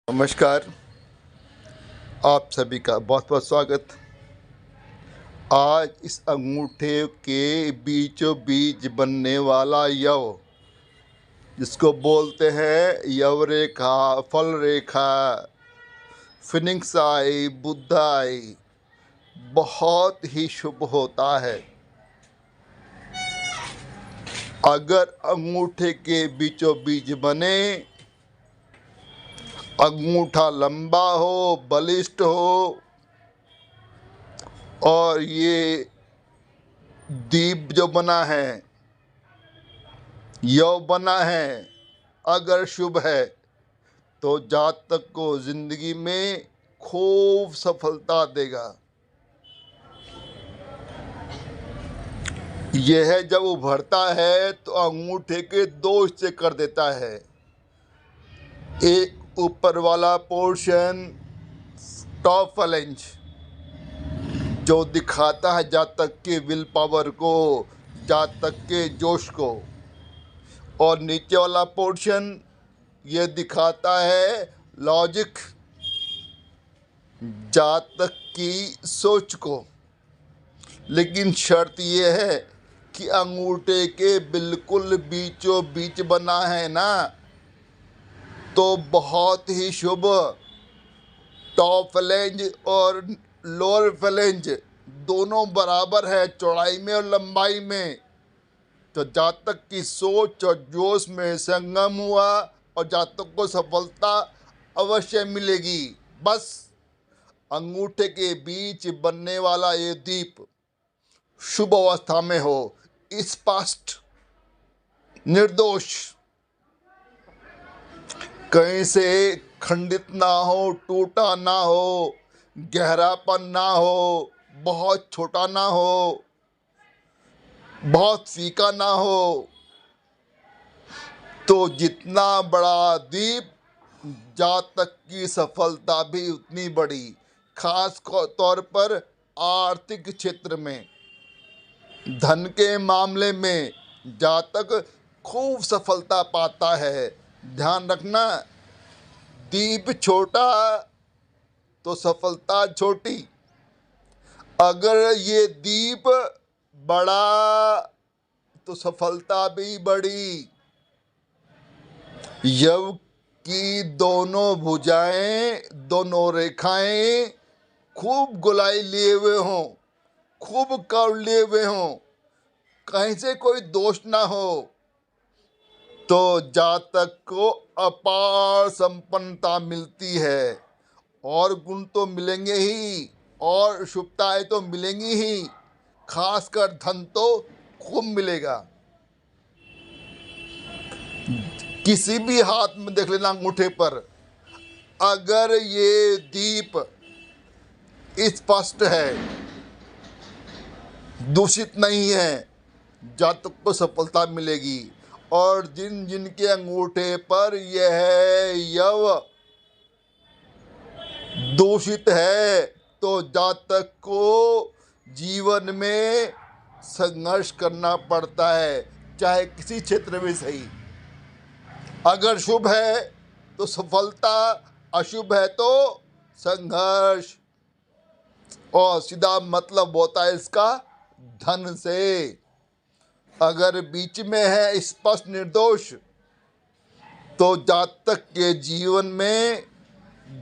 नमस्कार। आप सभी का बहुत बहुत स्वागत। आज इस अंगूठे के बीचों बीच बनने वाला यव, जिसको बोलते हैं यव रेखा, फल रेखा, फिनिक्स आई, बुद्धा आई, बहुत ही शुभ होता है। अगर अंगूठे के बीचों बीच बने, अंगूठा लंबा हो, बलिष्ठ हो, और ये दीप जो बना है, यव बना है, अगर शुभ है तो जातक को जिंदगी में खूब सफलता देगा। यह जब उभरता है तो अंगूठे के दो हिस्से कर देता है। एक ऊपर वाला पोर्शन, टॉप फैलेंज, जो दिखाता है जातक के विल पावर को, जातक के जोश को, और नीचे वाला पोर्शन यह दिखाता है लॉजिक, जातक की सोच को। लेकिन शर्त यह है कि अंगूठे के बिल्कुल बीचों बीच बना है ना, तो बहुत ही शुभ। टॉप फ्लेंज और लोअर फ्लेंज दोनों बराबर है चौड़ाई में और लंबाई में, तो जातक की सोच और जोश में संगम हुआ और जातक को सफलता अवश्य मिलेगी। बस अंगूठे के बीच बनने वाला ये दीप शुभ अवस्था में हो, स्पष्ट, निर्दोष, कहीं से खंडित ना हो, टूटा ना हो, गहरापन ना हो, बहुत छोटा ना हो, बहुत फीका ना हो। तो जितना बड़ा दीप, जातक की सफलता भी उतनी बड़ी, खास तौर पर आर्थिक क्षेत्र में, धन के मामले में जातक खूब सफलता पाता है। ध्यान रखना, दीप छोटा तो सफलता छोटी, अगर ये दीप बड़ा तो सफलता भी बड़ी। यव की दोनों भुजाएं, दोनों रेखाएं खूब गोलाई लिए हुए हों, खूब कर्व लिए हुए हों, कहीं से कोई दोष ना हो, तो जातक को अपार संपन्नता मिलती है। और गुण तो मिलेंगे ही, और शुभताएं तो मिलेंगी ही, खासकर धन तो खूब मिलेगा। किसी भी हाथ में देख लेना अंगूठे पर, अगर ये दीप स्पष्ट है, दूषित नहीं है, जातक को सफलता मिलेगी। और जिन जिनके अंगूठे पर यह यव दूषित है, तो जातक को जीवन में संघर्ष करना पड़ता है, चाहे किसी क्षेत्र में सही। अगर शुभ है तो सफलता, अशुभ है तो संघर्ष, और सीधा मतलब होता है इसका धन से। अगर बीच में है स्पष्ट निर्दोष, तो जातक के जीवन में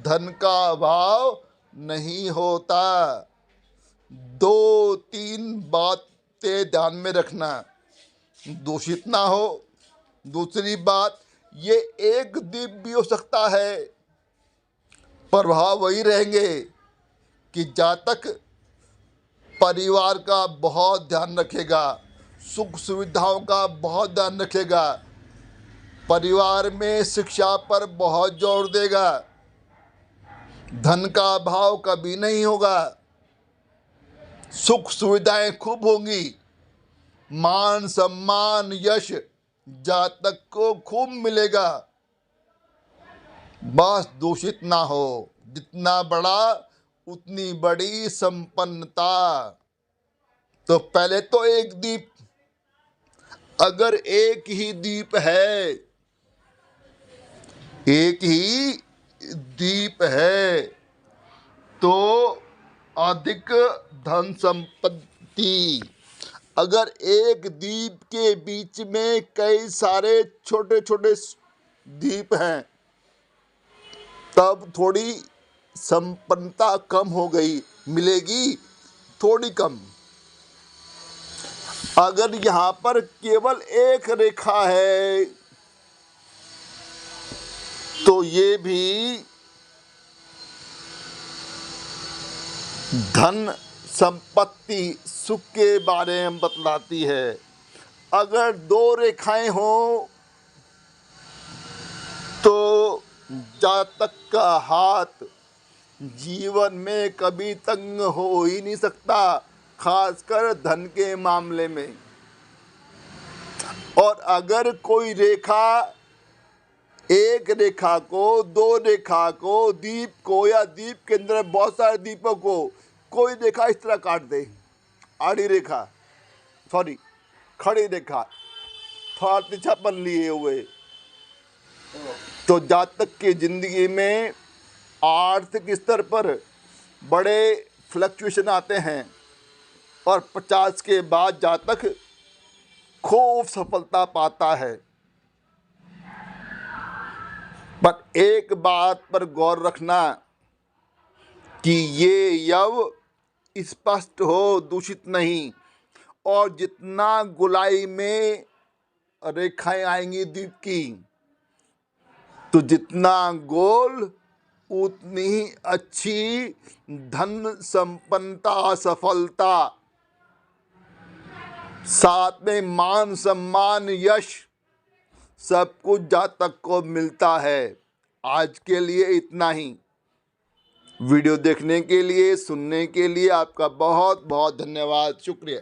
धन का अभाव नहीं होता। दो तीन बातें ध्यान में रखना, दूषित ना हो। दूसरी बात, ये एक दीप भी हो सकता है, प्रभाव वही रहेंगे कि जातक परिवार का बहुत ध्यान रखेगा, सुख सुविधाओं का बहुत ध्यान रखेगा, परिवार में शिक्षा पर बहुत जोर देगा, धन का अभाव कभी नहीं होगा, सुख सुविधाएं खूब होंगी, मान सम्मान यश जातक को खूब मिलेगा। बस दूषित ना हो, जितना बड़ा उतनी बड़ी संपन्नता। तो पहले तो एक दीप, अगर एक ही दीप है, एक ही दीप है तो अधिक धन संपत्ति। अगर एक दीप के बीच में कई सारे छोटे छोटे दीप हैं तब थोड़ी संपन्नता कम हो गई, मिलेगी थोड़ी कम। अगर यहाँ पर केवल एक रेखा है तो ये भी धन संपत्ति सुख के बारे में बतलाती है। अगर दो रेखाएं हो तो जातक का हाथ जीवन में कभी तंग हो ही नहीं सकता, खासकर धन के मामले में। और अगर कोई रेखा, एक रेखा को, दो रेखा को, दीप को या दीप के अंदर बहुत सारे दीपों को कोई रेखा इस तरह काट दे, आड़ी रेखा, सॉरी खड़ी रेखा, थोड़ा तिरछापन लिए हुए, तो जातक की जिंदगी में आर्थिक स्तर पर बड़े फ्लक्चुएशन आते हैं और 50 के बाद जातक खूब सफलता पाता है। पर एक बात पर गौर रखना कि ये यव स्पष्ट हो, दूषित नहीं। और जितना गोलाई में रेखाएं आएंगी दीप की, तो जितना गोल उतनी ही अच्छी धन संपन्नता, सफलता, साथ में मान सम्मान, यश, सब कुछ जातक को मिलता है। आज के लिए इतना ही। वीडियो देखने के लिए, सुनने के लिए आपका बहुत बहुत धन्यवाद, शुक्रिया।